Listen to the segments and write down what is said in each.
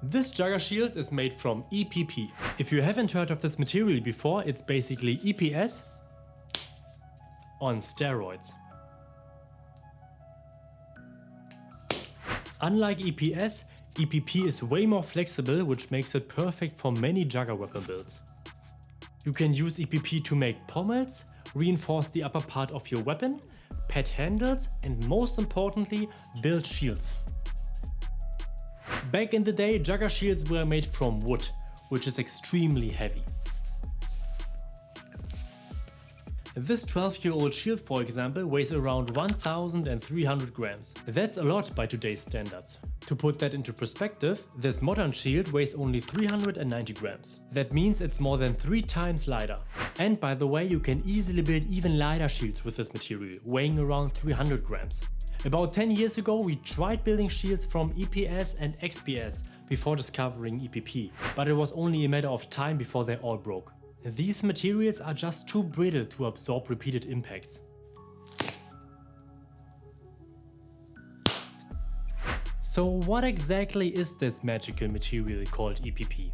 This Jugger shield is made from EPP. If you haven't heard of this material before, it's basically EPS on steroids. Unlike EPS, EPP is way more flexible, which makes it perfect for many Jugger weapon builds. You can use EPP to make pommels, reinforce the upper part of your weapon, pad handles, and most importantly, build shields. Back in the day, Jugger shields were made from wood, which is extremely heavy. This 12-year-old shield, for example, weighs around 1,300 grams. That's a lot by today's standards. To put that into perspective, this modern shield weighs only 390 grams. That means it's more than 3 times lighter. And by the way, you can easily build even lighter shields with this material, weighing around 300 grams. About 10 years ago, we tried building shields from EPS and XPS before discovering EPP, but it was only a matter of time before they all broke. These materials are just too brittle to absorb repeated impacts. So what exactly is this magical material called EPP?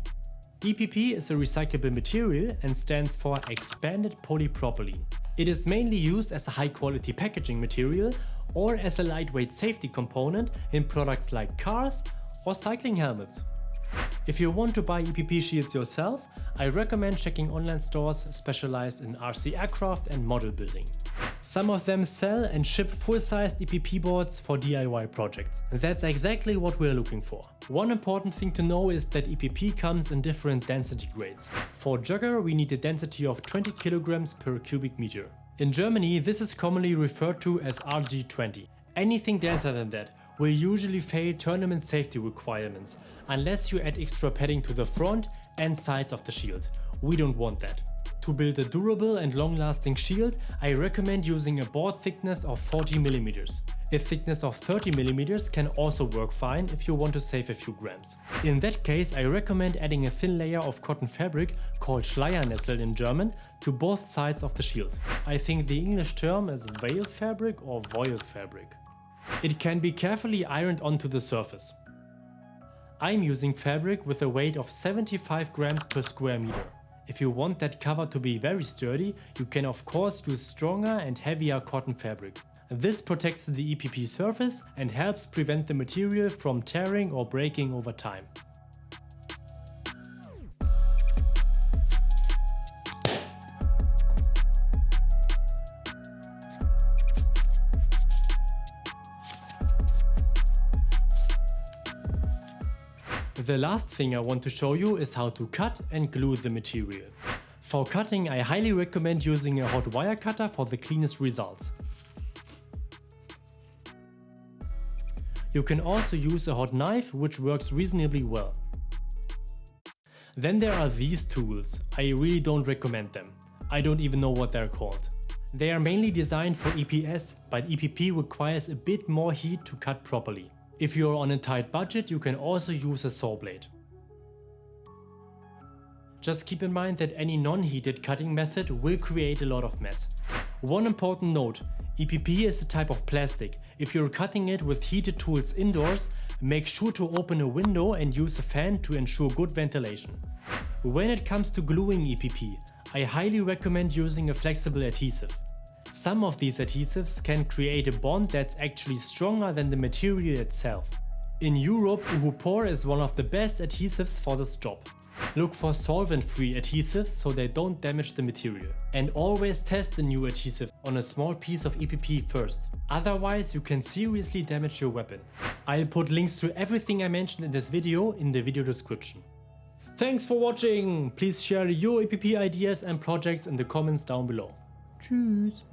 EPP is a recyclable material and stands for expanded polypropylene. It is mainly used as a high-quality packaging material or as a lightweight safety component in products like cars or cycling helmets. If you want to buy EPP shields yourself, I recommend checking online stores specialized in RC aircraft and model building. Some of them sell and ship full-sized EPP boards for DIY projects. That's exactly what we're looking for. One important thing to know is that EPP comes in different density grades. For Jugger, we need a density of 20 kilograms per cubic meter. In Germany, this is commonly referred to as RG20. Anything denser than that will usually fail tournament safety requirements, unless you add extra padding to the front and sides of the shield. We don't want that. To build a durable and long-lasting shield, I recommend using a board thickness of 40 mm. A thickness of 30 mm can also work fine if you want to save a few grams. In that case, I recommend adding a thin layer of cotton fabric, called Schleiernessel in German, to both sides of the shield. I think the English term is veil fabric or voile fabric. It can be carefully ironed onto the surface. I'm using fabric with a weight of 75 grams per square meter. If you want that cover to be very sturdy, you can of course use stronger and heavier cotton fabric. This protects the EPP surface and helps prevent the material from tearing or breaking over time. The last thing I want to show you is how to cut and glue the material. For cutting, I highly recommend using a hot wire cutter for the cleanest results. You can also use a hot knife, which works reasonably well. Then there are these tools. I really don't recommend them. I don't even know what they're called. They are mainly designed for EPS, but EPP requires a bit more heat to cut properly. If you're on a tight budget, you can also use a saw blade. Just keep in mind that any non-heated cutting method will create a lot of mess. One important note, EPP is a type of plastic. If you're cutting it with heated tools indoors, make sure to open a window and use a fan to ensure good ventilation. When it comes to gluing EPP, I highly recommend using a flexible adhesive. Some of these adhesives can create a bond that's actually stronger than the material itself. In Europe, UHU Por is one of the best adhesives for this job. Look for solvent-free adhesives so they don't damage the material. And always test a new adhesive on a small piece of EPP first. Otherwise, you can seriously damage your weapon. I'll put links to everything I mentioned in this video in the video description. Thanks for watching! Please share your EPP ideas and projects in the comments down below. Tschüss!